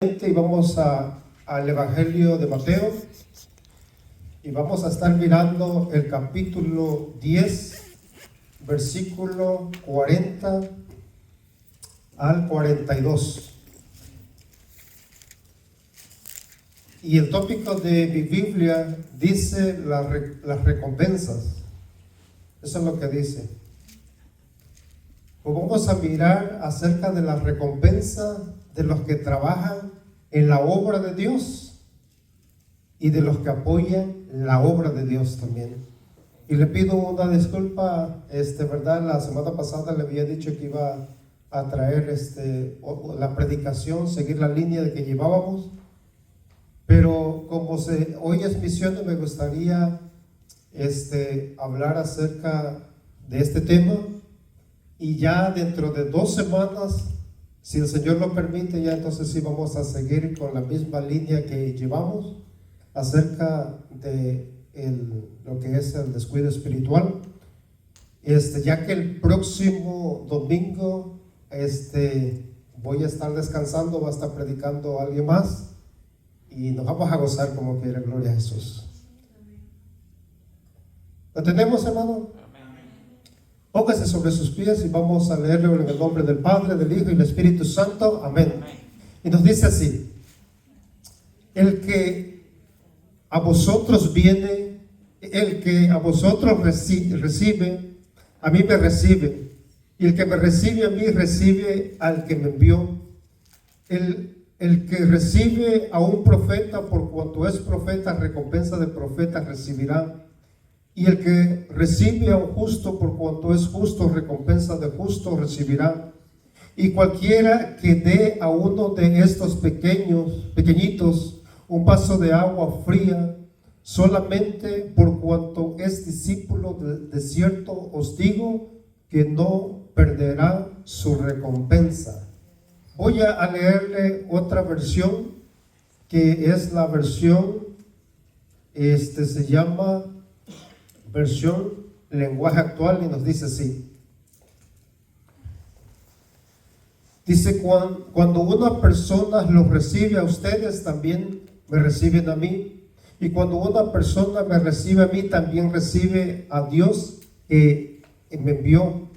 Y vamos al Evangelio de Mateo y vamos a estar mirando el capítulo 10, versículo 40 al 42. Y el tópico de mi Biblia dice las recompensas. Eso es lo que dice. Pues vamos a mirar acerca de la recompensa de los que trabajan en la obra de Dios y de los que apoyan la obra de Dios también. Y le pido una disculpa, verdad, la semana pasada le había dicho que iba a traer la predicación, seguir la línea de que llevábamos, pero como hoy es misiones, me gustaría hablar acerca de este tema, y ya dentro de 2 semanas, si el Señor lo permite, ya entonces sí vamos a seguir con la misma línea que llevamos acerca de lo que es el descuido espiritual. Ya que el próximo domingo voy a estar descansando, va a estar predicando alguien más y nos vamos a gozar como quiera. Gloria a Jesús. ¿Lo tenemos, hermano? Póngase sobre sus pies y vamos a leerlo en el nombre del Padre, del Hijo y del Espíritu Santo. Amén. Y nos dice así: el que a vosotros viene, el que a vosotros recibe, a mí me recibe. Y el que me recibe a mí, recibe al que me envió. El que recibe a un profeta, por cuanto es profeta, recompensa de profeta recibirá. Y el que recibe a un justo, por cuanto es justo, recompensa de justo recibirá. Y cualquiera que dé a uno de estos pequeñitos un vaso de agua fría, solamente por cuanto es discípulo de cierto os digo que no perderá su recompensa. Voy a leerle otra versión, que es la versión, se llama versión lenguaje actual, y nos dice así. Dice: cuando una persona los recibe a ustedes, también me reciben a mí. Y cuando una persona me recibe a mí, también recibe a Dios que me envió.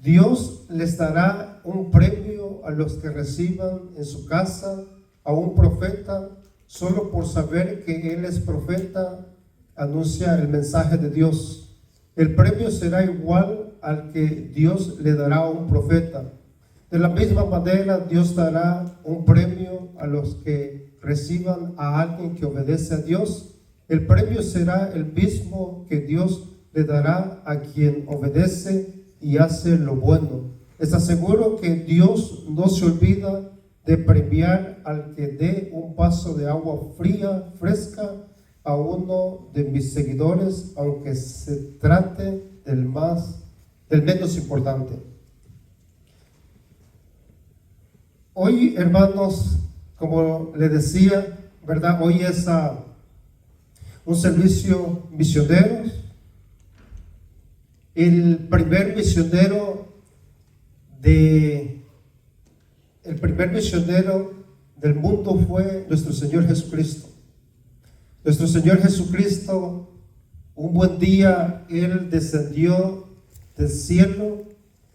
Dios les dará un premio a los que reciban en su casa a un profeta, solo por saber que él es profeta, anuncia el mensaje de Dios. El premio será igual al que Dios le dará a un profeta. De la misma manera, Dios dará un premio a los que reciban a alguien que obedece a Dios. El premio será el mismo que Dios le dará a quien obedece y hace lo bueno. Les aseguro que Dios no se olvida de premiar al que dé un vaso de agua fresca a uno de mis seguidores, aunque se trate del menos importante. Hoy, hermanos, como le decía, ¿verdad? Hoy es un servicio misionero. El primer misionero del mundo fue nuestro Señor Jesucristo. Nuestro Señor Jesucristo, un buen día, Él descendió del cielo,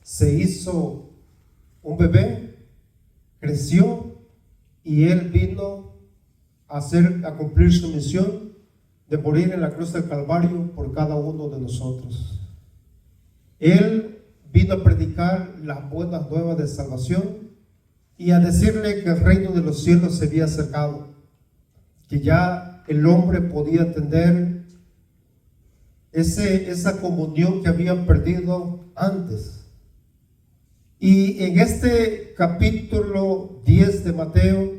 se hizo un bebé, creció, y Él vino a cumplir su misión de morir en la cruz del Calvario por cada uno de nosotros. Él vino a predicar las buenas nuevas de salvación y a decirle que el reino de los cielos se había acercado, que ya el hombre podía tener esa comunión que habían perdido antes. Y en este capítulo 10 de Mateo,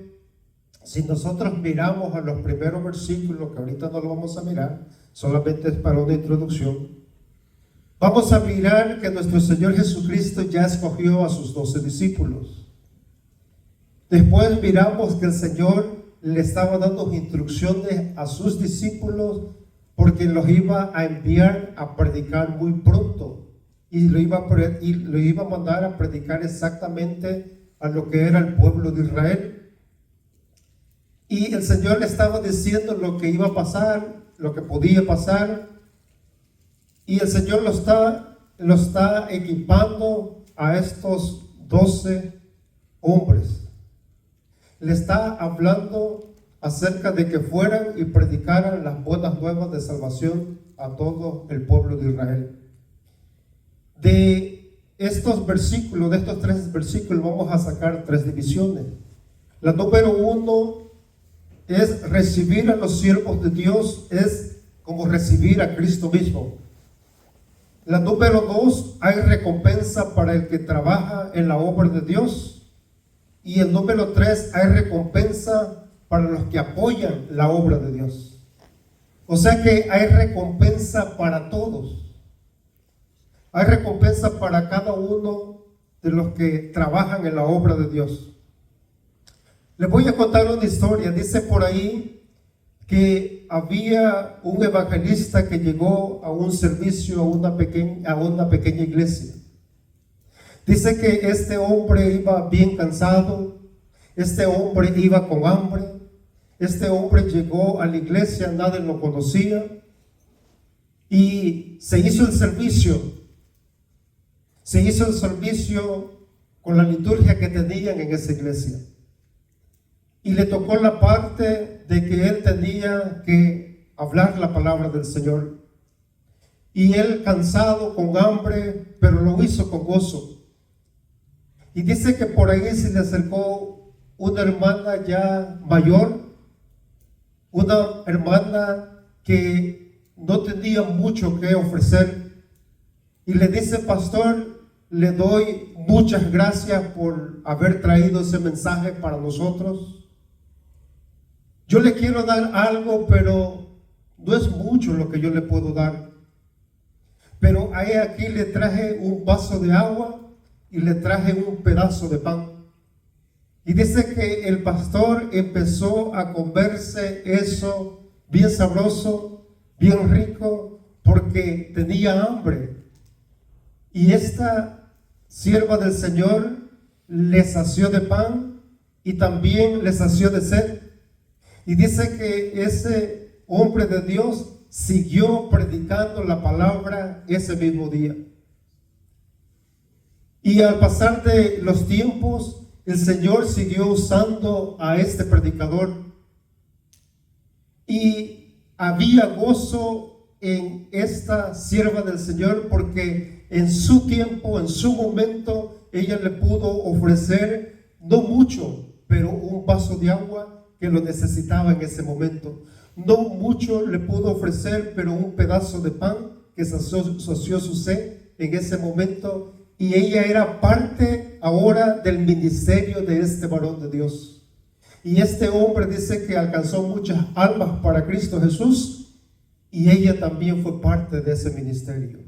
si nosotros miramos a los primeros versículos, que ahorita no lo vamos a mirar, solamente es para una introducción, vamos a mirar que nuestro Señor Jesucristo ya escogió a sus 12 discípulos. Después miramos que el Señor le estaba dando instrucciones a sus discípulos porque los iba a enviar a predicar muy pronto, y lo iba a mandar a predicar exactamente a lo que era el pueblo de Israel. Y el Señor le estaba diciendo lo que iba a pasar, lo que podía pasar. Y el Señor lo está equipando a estos 12 hombres. Le está hablando acerca de que fueran y predicaran las buenas nuevas de salvación a todo el pueblo de Israel. De estos versículos, de estos 3 versículos, vamos a sacar 3 divisiones. La número 1 es recibir a los siervos de Dios, es como recibir a Cristo mismo. La número 2, hay recompensa para el que trabaja en la obra de Dios. Y el número 3, hay recompensa para los que apoyan la obra de Dios. O sea que hay recompensa para todos. Hay recompensa para cada uno de los que trabajan en la obra de Dios. Les voy a contar una historia. Dice por ahí que había un evangelista que llegó a un servicio a una pequeña iglesia. Dice que este hombre iba bien cansado, este hombre iba con hambre, este hombre llegó a la iglesia, nadie lo conocía, y se hizo el servicio con la liturgia que tenían en esa iglesia. Y le tocó la parte de que él tenía que hablar la palabra del Señor. Y él cansado, con hambre, pero lo hizo con gozo. Y dice que por ahí se le acercó una hermana ya mayor, una hermana que no tenía mucho que ofrecer. Y le dice: pastor, le doy muchas gracias por haber traído ese mensaje para nosotros. Yo le quiero dar algo, pero no es mucho lo que yo le puedo dar. Pero ahí aquí le traje un vaso de agua y le traje un pedazo de pan. Y dice que el pastor empezó a comerse eso bien sabroso, bien rico, porque tenía hambre. Y esta sierva del Señor le sació de pan y también le sació de sed. Y dice que ese hombre de Dios siguió predicando la palabra ese mismo día. Y al pasar de los tiempos, el Señor siguió usando a este predicador. Y había gozo en esta sierva del Señor, porque en su tiempo, en su momento, ella le pudo ofrecer no mucho, pero un vaso de agua que lo necesitaba en ese momento. No mucho le pudo ofrecer, pero un pedazo de pan que sació su sed en ese momento. Y ella era parte ahora del ministerio de este varón de Dios. Y este hombre dice que alcanzó muchas almas para Cristo Jesús, y ella también fue parte de ese ministerio.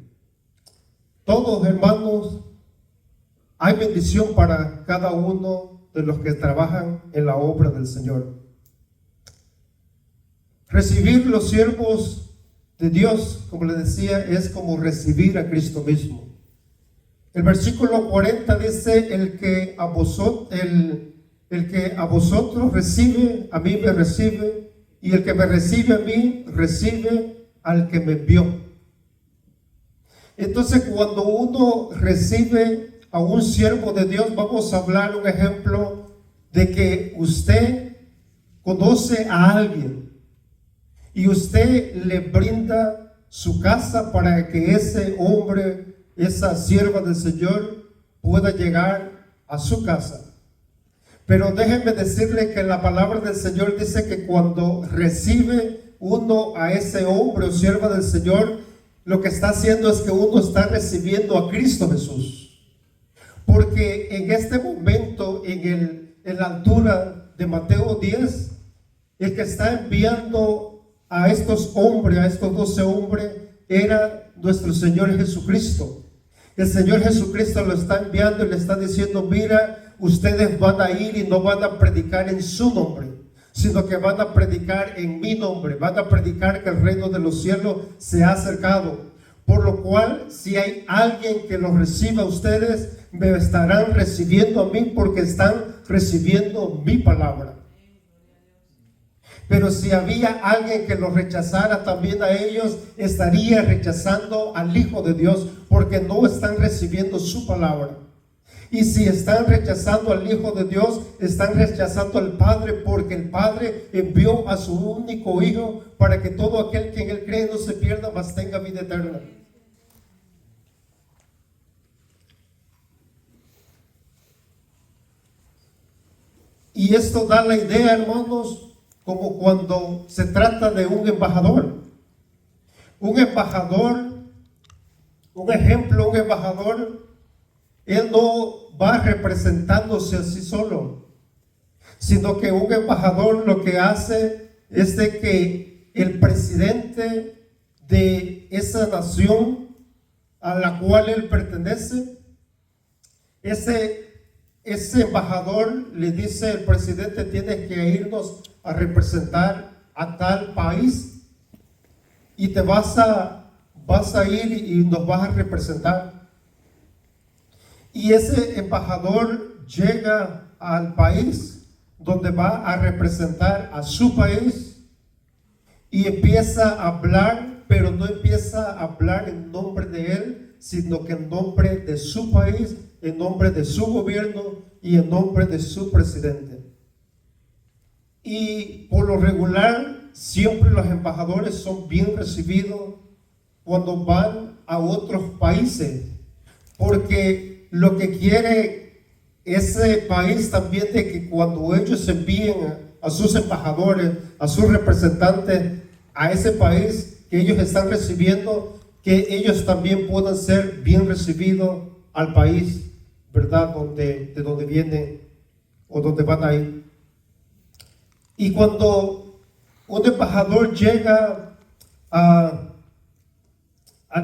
Todos, hermanos, hay bendición para cada uno de los que trabajan en la obra del Señor. Recibir los siervos de Dios, como les decía, es como recibir a Cristo mismo. El versículo 40 dice: el que a vosotros recibe, a mí me recibe, y el que me recibe a mí, recibe al que me envió. Entonces, cuando uno recibe a un siervo de Dios, vamos a hablar un ejemplo de que usted conoce a alguien y usted le brinda su casa para que ese hombre, esa sierva del Señor, pueda llegar a su casa. Pero déjenme decirle que la palabra del Señor dice que cuando recibe uno a ese hombre o sierva del Señor, lo que está haciendo es que uno está recibiendo a Cristo Jesús. Porque en este momento, en la altura de Mateo 10, el que está enviando a estos hombres, a estos 12 hombres, era nuestro Señor Jesucristo. El Señor Jesucristo lo está enviando y le está diciendo: mira, ustedes van a ir y no van a predicar en su nombre, sino que van a predicar en mi nombre, van a predicar que el reino de los cielos se ha acercado. Por lo cual, si hay alguien que los reciba a ustedes, me estarán recibiendo a mí, porque están recibiendo mi palabra. Pero si había alguien que los rechazara, también a ellos estaría rechazando al Hijo de Dios, porque no están recibiendo su palabra. Y si están rechazando al Hijo de Dios, están rechazando al Padre, porque el Padre envió a su único Hijo para que todo aquel que en Él cree no se pierda, mas tenga vida eterna. Y esto da la idea, hermanos, como cuando se trata de un embajador. Un embajador, un ejemplo, un embajador, él no va representándose a sí solo, sino que un embajador lo que hace es de que el presidente de esa nación a la cual él pertenece, ese embajador le dice al presidente: tienes que irnos a representar a tal país y te vas a ir y nos vas a representar. Y ese embajador llega al país donde va a representar a su país y empieza a hablar, pero no empieza a hablar en nombre de él, sino que en nombre de su país, en nombre de su gobierno y en nombre de su presidente. Y por lo regular, siempre los embajadores son bien recibidos cuando van a otros países, porque lo que quiere ese país también de que cuando ellos envíen a sus embajadores, a sus representantes a ese país que ellos están recibiendo, que ellos también puedan ser bien recibidos al país, ¿verdad? De donde vienen o donde van a ir. Y cuando un embajador llega al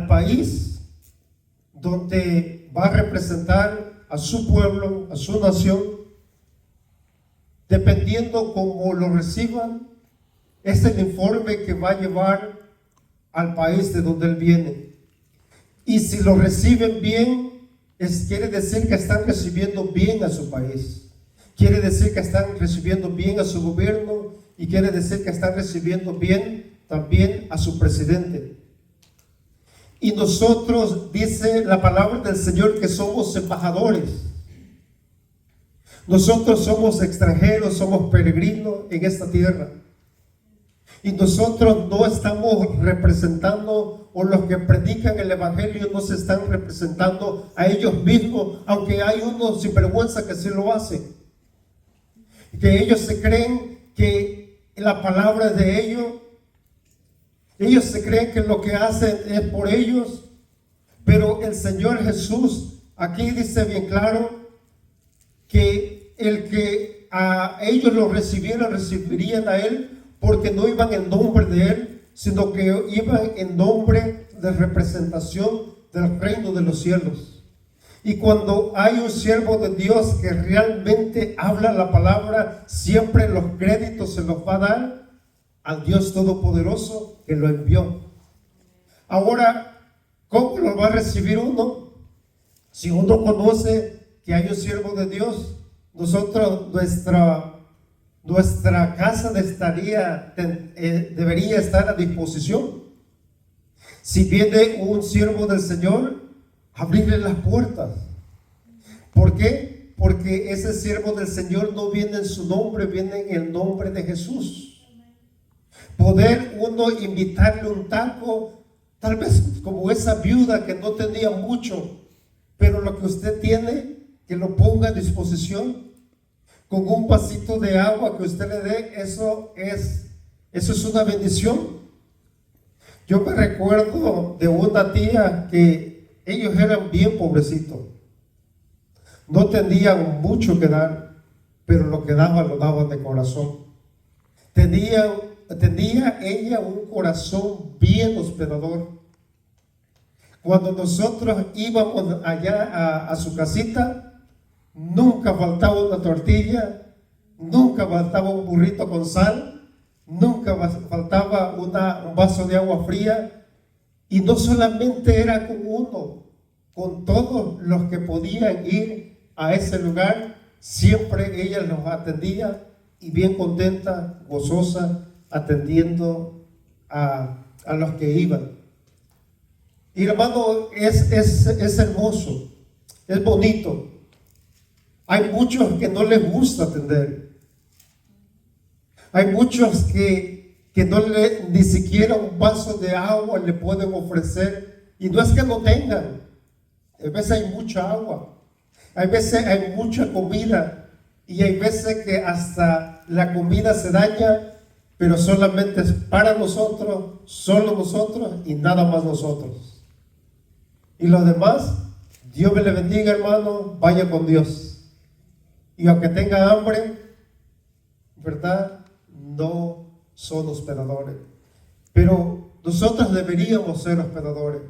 país donde va a representar a su pueblo, a su nación, dependiendo cómo lo reciban, es el informe que va a llevar al país de donde él viene. Y si lo reciben bien, quiere decir que están recibiendo bien a su país. Quiere decir que están recibiendo bien a su gobierno y quiere decir que están recibiendo bien también a su presidente. Y nosotros, dice la palabra del Señor, que somos embajadores. Nosotros somos extranjeros, somos peregrinos en esta tierra. Y nosotros no estamos representando, o los que predican el evangelio no se están representando a ellos mismos, aunque hay unos sinvergüenza que sí lo hacen. Que ellos se creen que la palabra es de ellos. Ellos se creen que lo que hacen es por ellos. Pero el Señor Jesús aquí dice bien claro que el que a ellos lo recibieran, recibirían a Él, porque no iban en nombre de Él, sino que iban en nombre de representación del reino de los cielos. Y cuando hay un siervo de Dios que realmente habla la palabra, siempre los créditos se los va a dar al Dios Todopoderoso que lo envió. Ahora, ¿cómo lo va a recibir uno? Si uno conoce que hay un siervo de Dios, nosotros, nuestra casa debería estar a disposición. Si viene un siervo del Señor, abrirle las puertas. ¿Por qué? Porque ese siervo del Señor no viene en su nombre, viene en el nombre de Jesús. Poder uno invitarle un taco, tal vez como esa viuda que no tenía mucho, pero lo que usted tiene, que lo ponga a disposición. Con un vasito de agua que usted le dé, eso es una bendición. Yo me recuerdo de una tía que ellos eran bien pobrecitos. No tenían mucho que dar, pero lo que daban, lo daban de corazón. Tenía ella un corazón bien hospedador. Cuando nosotros íbamos allá a su casita, nunca faltaba una tortilla, nunca faltaba un burrito con sal, nunca faltaba un vaso de agua fría. Y no solamente era con uno, con todos los que podían ir a ese lugar, siempre ella los atendía y bien contenta, gozosa, atendiendo a los que iban. Y hermano, es hermoso, es bonito. Hay muchos que no les gusta atender. Hay muchos que ni siquiera un vaso de agua le pueden ofrecer. Y no es que no tengan. A veces hay mucha agua. Hay veces hay mucha comida. Y hay veces que hasta la comida se daña, pero solamente es para nosotros, solo nosotros y nada más nosotros. Y los demás, Dios me le bendiga, hermano, vaya con Dios. Y aunque tenga hambre, ¿verdad? No son hospedadores. Pero nosotros deberíamos ser hospedadores.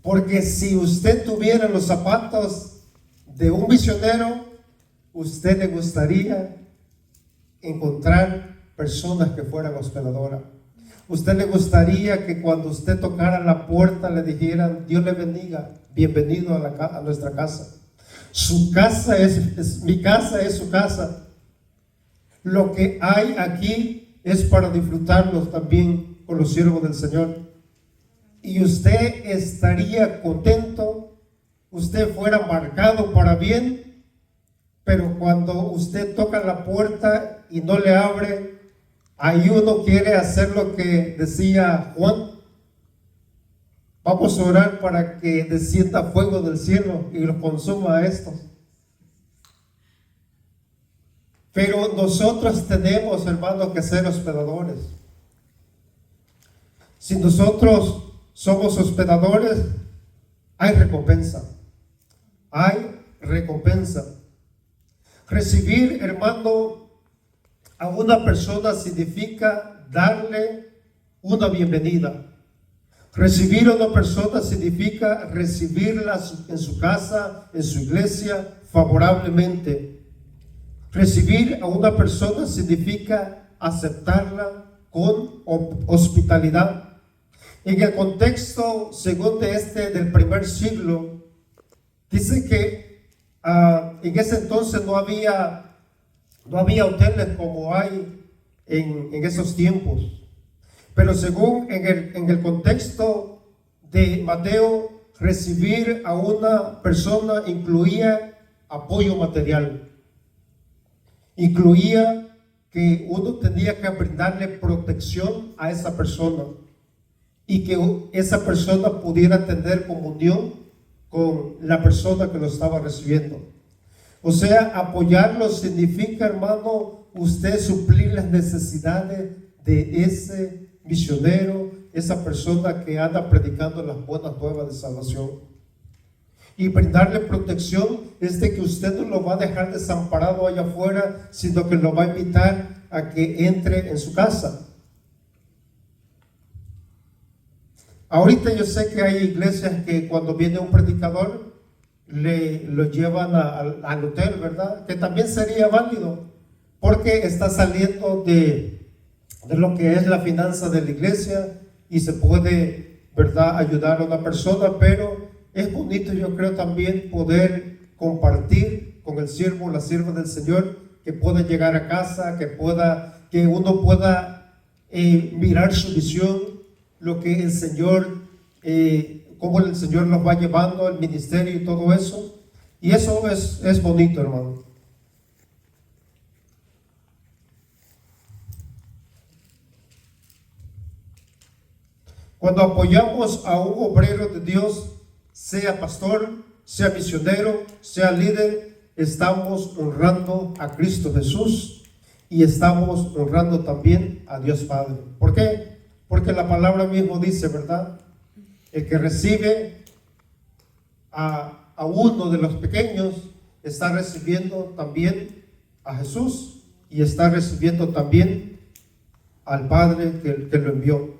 Porque si usted tuviera los zapatos de un misionero, usted le gustaría encontrar personas que fueran hospedadoras. Usted le gustaría que cuando usted tocara la puerta le dijeran: Dios le bendiga, bienvenido a nuestra casa. Su casa es mi casa, es su casa. Lo que hay aquí es para disfrutarlos también con los siervos del Señor. Y usted estaría contento, usted fuera marcado para bien, pero cuando usted toca la puerta y no le abre, ahí uno quiere hacer lo que decía Juan: vamos a orar para que descienda fuego del cielo y los consuma a estos. Pero nosotros tenemos, hermanos, que ser hospedadores. Si nosotros somos hospedadores, hay recompensa. Hay recompensa. Recibir, hermano, a una persona significa darle una bienvenida. Recibir a una persona significa recibirla en su casa, en su iglesia, favorablemente. Recibir a una persona significa aceptarla con hospitalidad. En el contexto, según del primer siglo, dice que en ese entonces no había hoteles como hay en esos tiempos. Pero según en el contexto de Mateo, recibir a una persona incluía apoyo material. Incluía que uno tenía que brindarle protección a esa persona y que esa persona pudiera tener comunión con la persona que lo estaba recibiendo. O sea, apoyarlo significa, hermano, usted suplir las necesidades de ese misionero, esa persona que anda predicando las buenas nuevas de salvación. Y brindarle protección es de que usted no lo va a dejar desamparado allá afuera, sino que lo va a invitar a que entre en su casa. Ahorita yo sé que hay iglesias que cuando viene un predicador lo llevan al hotel, ¿verdad? Que también sería válido, porque está saliendo de lo que es la finanza de la iglesia y se puede, ¿verdad?, ayudar a una persona. Pero es bonito, yo creo, también poder compartir con el siervo o la sierva del Señor, que pueda llegar a casa, que uno pueda mirar su visión, lo que el Señor, cómo el Señor nos va llevando al ministerio y todo eso. Y eso es bonito, hermano. Cuando apoyamos a un obrero de Dios, sea pastor, sea misionero, sea líder, estamos honrando a Cristo Jesús y estamos honrando también a Dios Padre. ¿Por qué? Porque la palabra mismo dice, ¿verdad? El que recibe a uno de los pequeños está recibiendo también a Jesús y está recibiendo también al Padre que lo envió.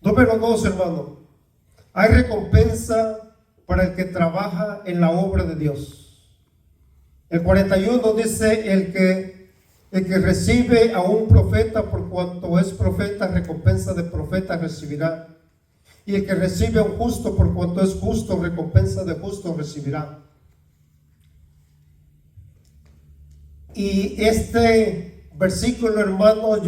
Número 2, hermano. Hay recompensa para el que trabaja en la obra de Dios. El 41 dice: el que recibe a un profeta, por cuanto es profeta, recompensa de profeta recibirá. Y el que recibe a un justo, por cuanto es justo, recompensa de justo recibirá. Y este versículo, hermano,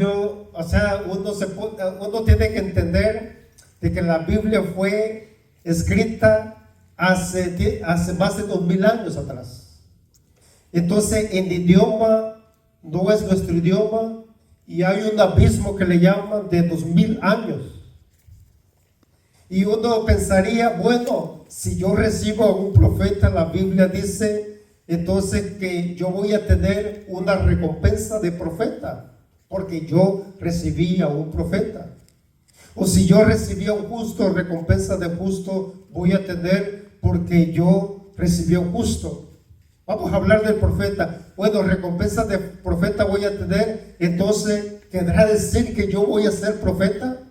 uno tiene que entender de que la Biblia fue escrita hace más de 2000 años atrás. Entonces, el idioma no es nuestro idioma y hay un abismo que le llaman de 2000 años. Y uno pensaría, bueno, si yo recibo a un profeta, la Biblia dice entonces que yo voy a tener una recompensa de profeta, porque yo recibí a un profeta. O si yo recibí a un justo, recompensa de justo voy a tener porque yo recibí a un justo. Vamos a hablar del profeta. Bueno, recompensa de profeta voy a tener, entonces ¿querrá decir que yo voy a ser profeta?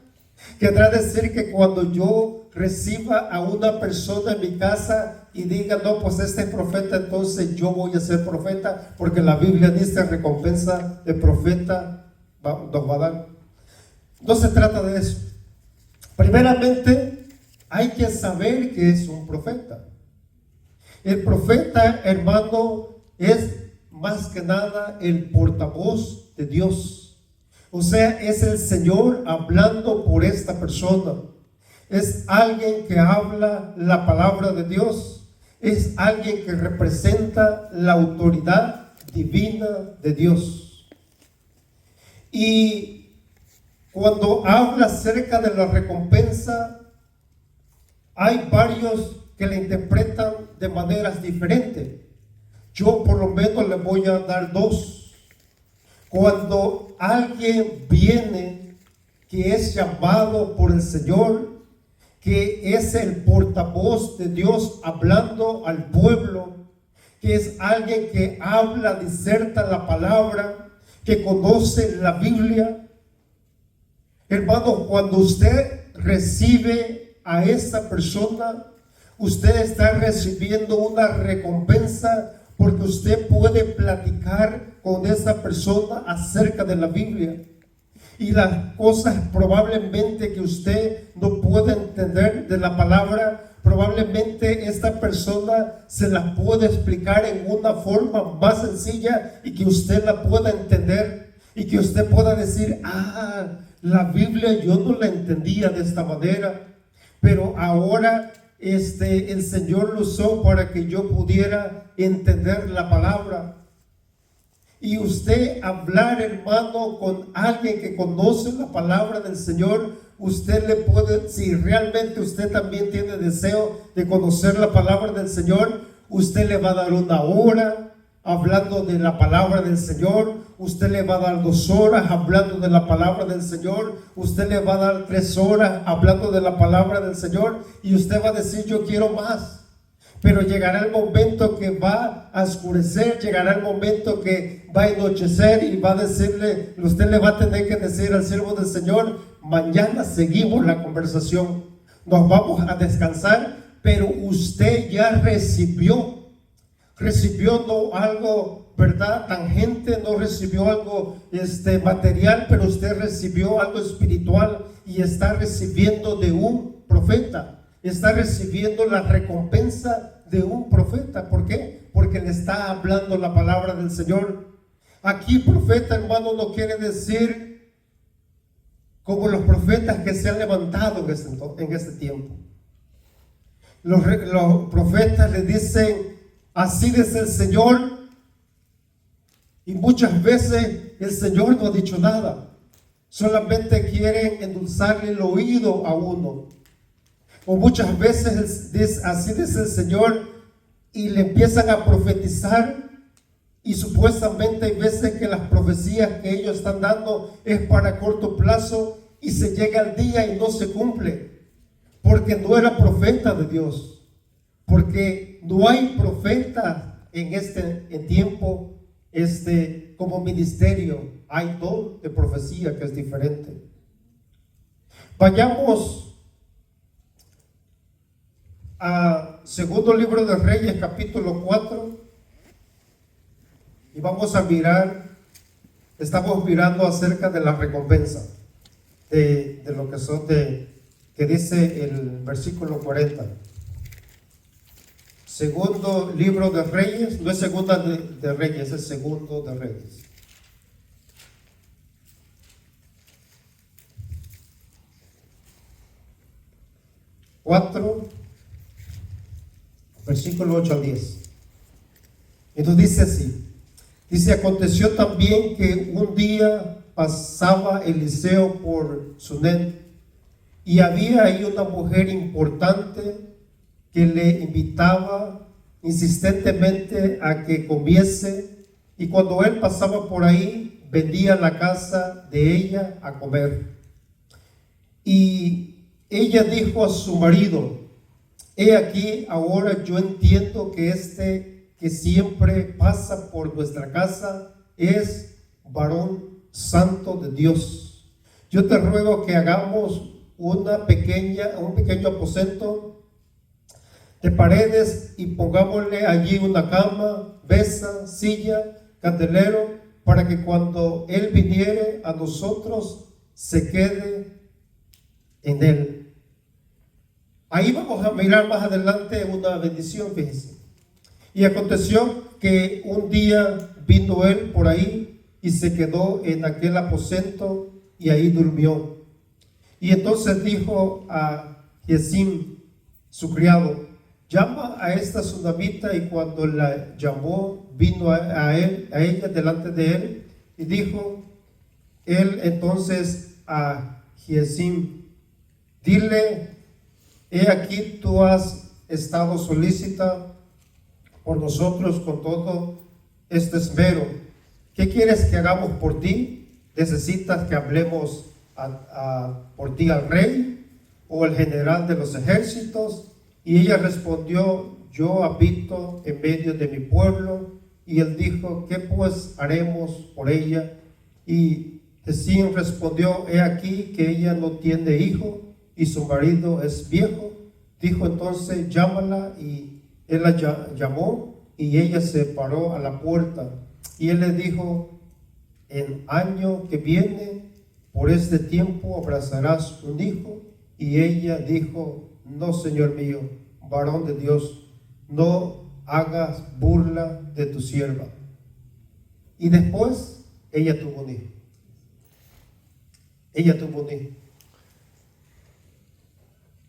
¿Querrá decir que cuando yo reciba a una persona en mi casa y diga, no, pues este es profeta, entonces yo voy a ser profeta? Porque la Biblia dice recompensa de profeta nos va a dar. No se trata de eso. Primeramente, hay que saber que es un profeta. El profeta, hermano, es más que nada el portavoz de Dios. O sea, es el Señor hablando por esta persona. Es alguien que habla la palabra de Dios. Es alguien que representa la autoridad divina de Dios. Y cuando habla acerca de la recompensa, hay varios que la interpretan de maneras diferentes. Yo por lo menos le voy a dar dos. Cuando alguien viene que es llamado por el Señor, que es el portavoz de Dios hablando al pueblo, que es alguien que habla, diserta la palabra, que conoce la Biblia. Hermano, cuando usted recibe a esta persona, usted está recibiendo una recompensa, porque usted puede platicar con esa persona acerca de la Biblia. Y las cosas probablemente que usted no puede entender de la palabra, probablemente esta persona se las puede explicar en una forma más sencilla y que usted la pueda entender y que usted pueda decir, la Biblia yo no la entendía de esta manera, pero ahora el Señor lo usó para que yo pudiera entender la palabra. Y usted hablar, hermano, con alguien que conoce la palabra del Señor, usted le puede, si realmente usted también tiene deseo de conocer la palabra del Señor, usted le va a dar una hora hablando de la palabra del Señor, usted le va a dar 2 horas hablando de la palabra del Señor, usted le va a dar 3 horas hablando de la palabra del Señor, y usted va a decir, yo quiero más. Pero llegará el momento que va a oscurecer, llegará el momento que va a anochecer y va a decirle, usted le va a tener que decir al siervo del Señor, mañana seguimos la conversación, nos vamos a descansar, pero usted ya recibió no algo, ¿verdad?, tangente, no recibió algo material, pero usted recibió algo espiritual y está recibiendo de un profeta, está recibiendo la recompensa de un profeta. ¿Por qué? Porque le está hablando la palabra del Señor. Aquí profeta, hermano, no quiere decir como los profetas que se han levantado en este tiempo. Los profetas le dicen, así dice el Señor, y muchas veces el Señor no ha dicho nada, solamente quieren endulzarle el oído a uno. O muchas veces así dice el Señor, y le empiezan a profetizar, y supuestamente hay veces que las profecías que ellos están dando es para corto plazo, y se llega el día y no se cumple, porque no era profeta de Dios, porque no hay profeta en tiempo como ministerio. Hay don de profecía que es diferente. Vayamos a segundo libro de Reyes, capítulo 4, y vamos a mirar, estamos mirando acerca de la recompensa de lo que son que dice el versículo 40. Segundo libro de Reyes, no es segunda de Reyes, es segundo de Reyes. Cuatro, versículo 8 al 10. Entonces dice así, dice, aconteció también que un día pasaba Eliseo por Sunem, y había ahí una mujer importante que le invitaba insistentemente a que comiese, y cuando él pasaba por ahí, vendía la casa de ella a comer. Y ella dijo a su marido, he aquí, ahora yo entiendo que que siempre pasa por nuestra casa es varón santo de Dios. Yo te ruego que hagamos un pequeño aposento de paredes y pongámosle allí una cama, mesa, silla, candelero, para que cuando él viniere a nosotros se quede en él. Ahí vamos a mirar más adelante una bendición, fíjense. Y aconteció que un día vino él por ahí y se quedó en aquel aposento y ahí durmió. Y entonces dijo a Giezim, su criado, llama a esta sunamita, y cuando la llamó, vino a ella delante de él, y dijo él entonces a Giezim, dile, he aquí tú has estado solícita por nosotros con todo este esmero. ¿Qué quieres que hagamos por ti? ¿Necesitas que hablemos por ti al rey o al general de los ejércitos? Y ella respondió, yo habito en medio de mi pueblo. Y él dijo, ¿qué pues haremos por ella? Y Giezim respondió, he aquí que ella no tiene hijo y su marido es viejo. Dijo entonces, llámala. Y él la llamó y ella se paró a la puerta. Y él le dijo, en año que viene, por este tiempo abrazarás un hijo. Y ella dijo, no, Señor mío, varón de Dios, no hagas burla de tu sierva. Y después ella tuvo un hijo. Ella tuvo un hijo.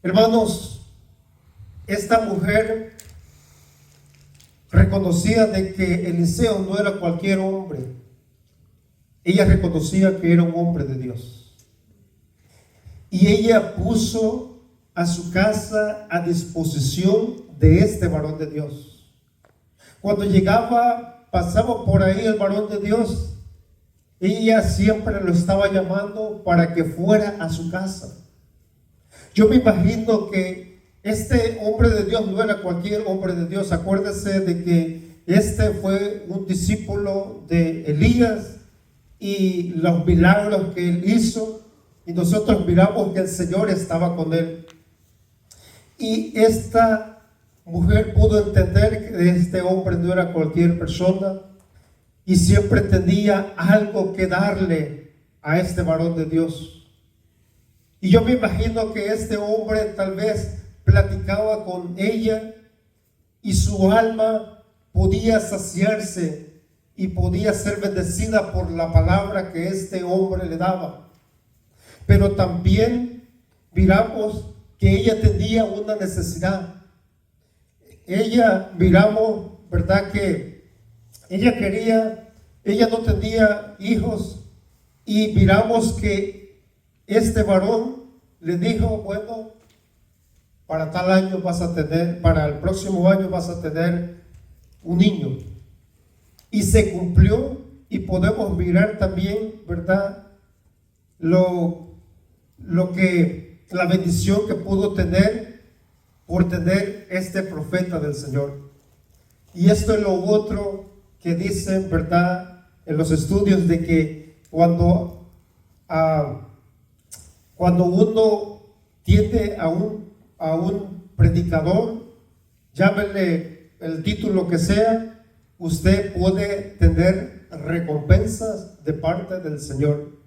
Hermanos, esta mujer reconocía de que Eliseo no era cualquier hombre. Ella reconocía que era un hombre de Dios. Y ella puso a su casa a disposición de este varón de Dios. Cuando pasaba por ahí el varón de Dios, ella siempre lo estaba llamando para que fuera a su casa. Yo me imagino que este hombre de Dios no era cualquier hombre de Dios. Acuérdese de que este fue un discípulo de Elías y los milagros que él hizo, y nosotros miramos que el Señor estaba con él. Y esta mujer pudo entender que este hombre no era cualquier persona y siempre tenía algo que darle a este varón de Dios. Y yo me imagino que este hombre tal vez platicaba con ella y su alma podía saciarse y podía ser bendecida por la palabra que este hombre le daba. Pero también miramos que ella tenía una necesidad. Miramos, ¿verdad? Que ella no tenía hijos, y miramos que este varón le dijo, bueno, para tal año para el próximo año vas a tener un niño. Y se cumplió, y podemos mirar también, ¿verdad? La bendición que pudo tener por tener este profeta del Señor. Y esto es lo otro que dicen, ¿verdad?, en los estudios, de que cuando uno tiene a un predicador, llámele el título que sea, usted puede tener recompensas de parte del Señor.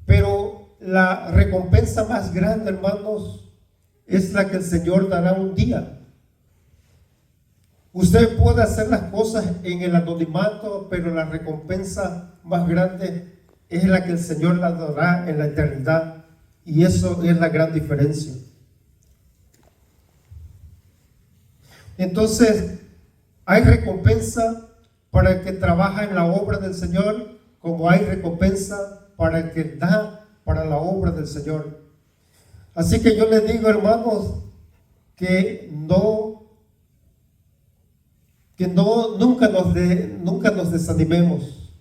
Pero la recompensa más grande, hermanos, es la que el Señor dará un día. Usted puede hacer las cosas en el anonimato, pero la recompensa más grande es la que el Señor la dará en la eternidad. Y eso es la gran diferencia. Entonces, hay recompensa para el que trabaja en la obra del Señor, como hay recompensa para el que da para la obra del Señor. Así que yo les digo, hermanos, que nunca nos desanimemos,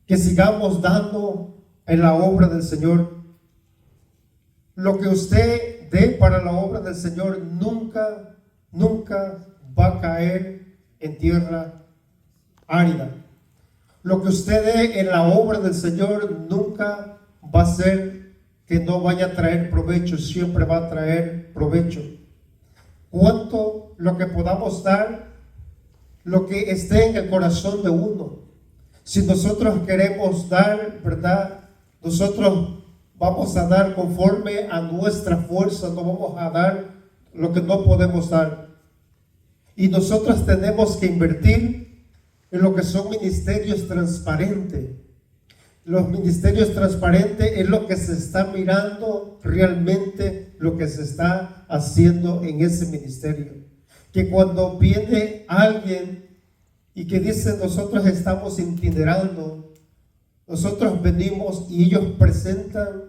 que sigamos dando en la obra del Señor. Lo que usted dé para la obra del Señor nunca va a caer en tierra árida. Lo que usted dé en la obra del Señor nunca va a ser que no vaya a traer provecho, siempre va a traer provecho. Cuanto lo que podamos dar, lo que esté en el corazón de uno. Si nosotros queremos dar, ¿verdad? Nosotros vamos a dar conforme a nuestra fuerza, no vamos a dar lo que no podemos dar. Y nosotros tenemos que invertir en lo que son ministerios transparentes. Los ministerios transparentes es lo que se está mirando realmente, lo que se está haciendo en ese ministerio. Que cuando viene alguien y que dice nosotros estamos itinerando, nosotros venimos y ellos presentan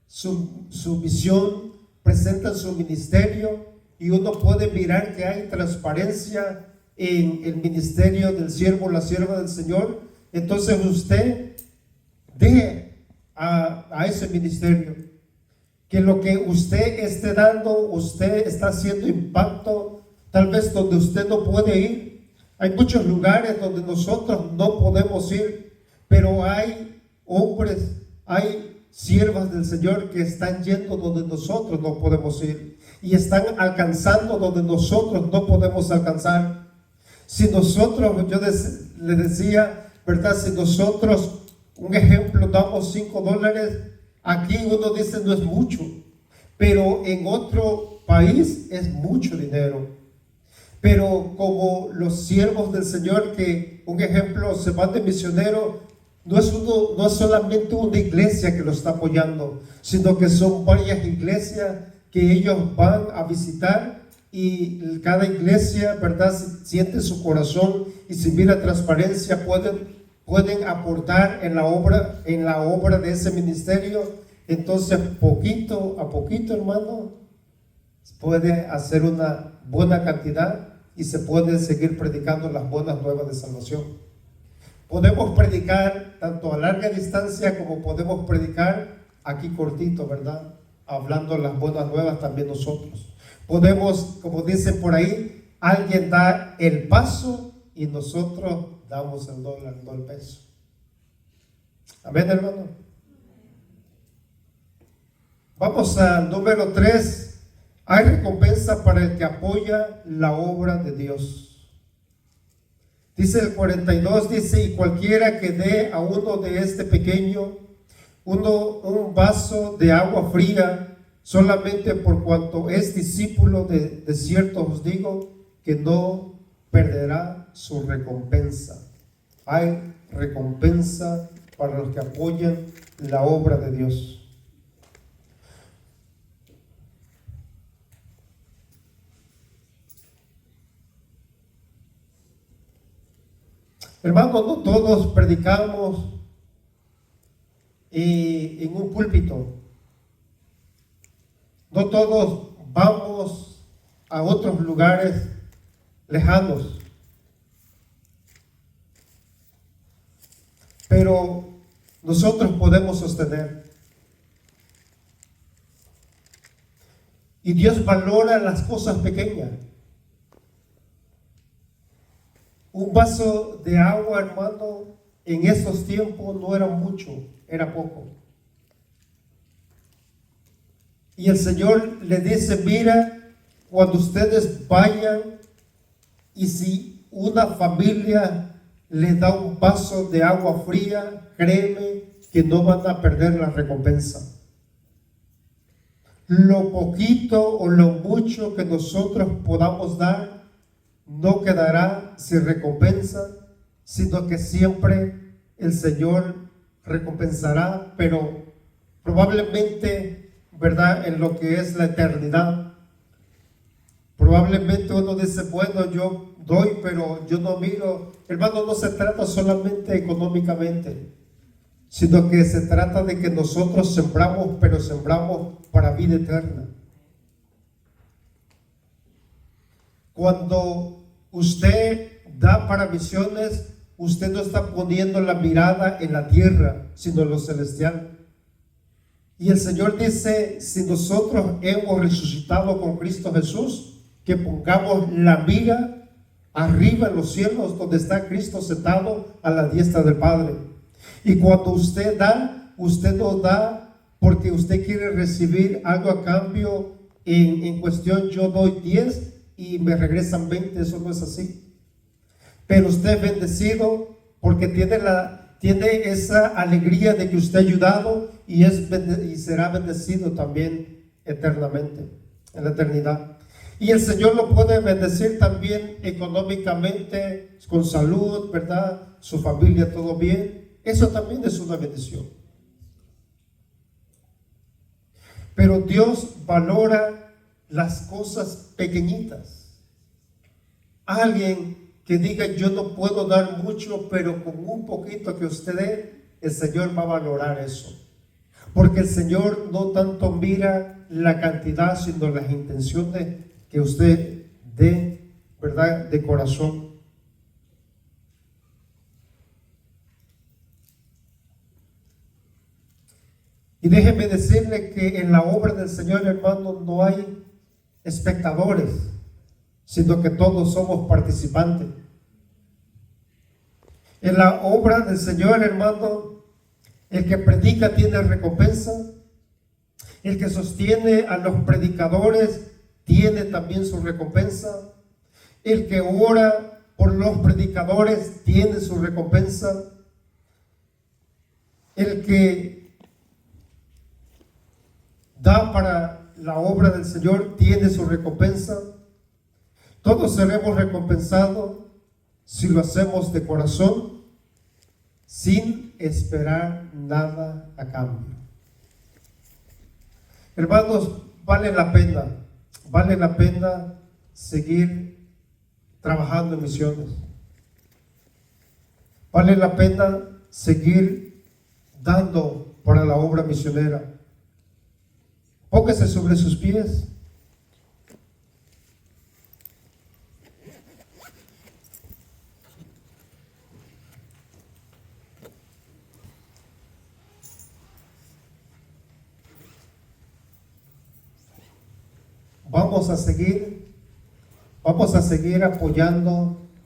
su visión, presentan su ministerio y uno puede mirar que hay transparencia en el ministerio del siervo, la sierva del Señor. Entonces usted deje a ese ministerio, que lo que usted esté dando, usted está haciendo impacto, tal vez donde usted no puede ir. Hay muchos lugares donde nosotros no podemos ir, pero hay hombres, hay siervas del Señor que están yendo donde nosotros no podemos ir y están alcanzando donde nosotros no podemos alcanzar. Si nosotros, le decía, ¿verdad? Si nosotros, un ejemplo, damos $5, aquí uno dice no es mucho, pero en otro país es mucho dinero. Pero como los siervos del Señor, que un ejemplo, se van de misionero, no es solamente una iglesia que lo está apoyando, sino que son varias iglesias que ellos van a visitar, y cada iglesia, ¿verdad?, siente su corazón y si mira transparencia pueden aportar en la obra de ese ministerio. Entonces poquito a poquito, hermano, puede hacer una buena cantidad y se puede seguir predicando las buenas nuevas de salvación. Podemos predicar tanto a larga distancia como podemos predicar aquí cortito, ¿verdad? Hablando las buenas nuevas también nosotros. Podemos, como dicen por ahí, alguien da el paso y nosotros damos el dólar, no el peso. Amén, hermano. Vamos al número 3. Hay recompensa para el que apoya la obra de Dios. Dice el 42, dice, y cualquiera que dé a uno de este pequeño un vaso de agua fría, solamente por cuanto es discípulo, de cierto os digo que no perderá su recompensa. Hay recompensa para los que apoyan la obra de Dios. Hermanos, no todos predicamos en un púlpito. No todos vamos a otros lugares lejanos. Pero nosotros podemos sostener. Y Dios valora las cosas pequeñas. Un vaso de agua, hermano, en esos tiempos no era mucho, era poco. Y el Señor le dice, mira, cuando ustedes vayan y si una familia les da un vaso de agua fría, créeme que no van a perder la recompensa. Lo poquito o lo mucho que nosotros podamos dar, no quedará sin recompensa, sino que siempre el Señor recompensará, pero probablemente, ¿verdad?, en lo que es la eternidad. Probablemente uno dice, bueno, yo doy, pero yo no miro. Hermano, no se trata solamente económicamente, sino que se trata de que nosotros sembramos, pero sembramos para vida eterna. Cuando usted da para misiones, usted no está poniendo la mirada en la tierra, sino en lo celestial. Y el Señor dice, si nosotros hemos resucitado con Cristo Jesús, que pongamos la mira arriba en los cielos, donde está Cristo sentado a la diestra del Padre. Y cuando usted no da porque usted quiere recibir algo a cambio. En cuestión, yo doy 10 y me regresan 20, eso no es así. Pero usted es bendecido porque tiene esa alegría de que usted ha ayudado y será bendecido también eternamente, en la eternidad. Y el Señor lo puede bendecir también económicamente, con salud, ¿verdad? Su familia, todo bien. Eso también es una bendición. Pero Dios valora las cosas pequeñitas. Alguien que diga, yo no puedo dar mucho, pero con un poquito que usted dé, el Señor va a valorar eso. Porque el Señor no tanto mira la cantidad, sino las intenciones que usted dé, ¿verdad?, de corazón. Y déjeme decirle que en la obra del Señor, hermano, no hay espectadores, sino que todos somos participantes. En la obra del Señor, hermano, el que predica tiene recompensa, el que sostiene a los predicadores tiene también su recompensa, el que ora por los predicadores tiene su recompensa, el que da para la obra del Señor tiene su recompensa. Todos seremos recompensados si lo hacemos de corazón, sin esperar nada a cambio. Hermanos, vale la pena seguir trabajando en misiones. Vale la pena seguir dando para la obra misionera. Póngase sobre sus pies. Vamos a seguir apoyando